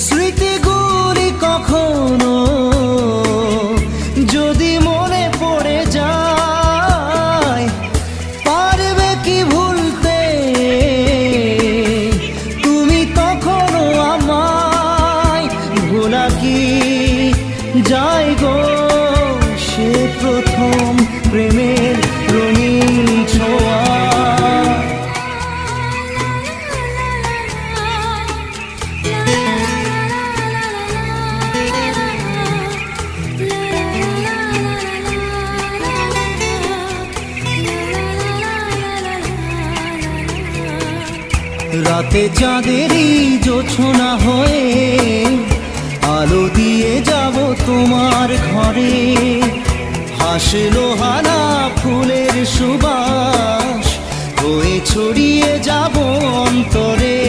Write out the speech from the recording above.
স্মৃতিগুলি কখনো যদি মনে পড়ে যায়, পারবে কি ভুলতে তুমি কখনো আমায়? ভোলা কি যায় গো সে প্রথম প্রেমের রঙিন ছোঁয়া? রাতে চাঁদেরই জোছনা হয়ে আলো দিয়ে যাব তোমার ঘরে। হাসলো হানা ফুলের সুবাস হয়ে ছড়িয়ে যাব অন্তরে।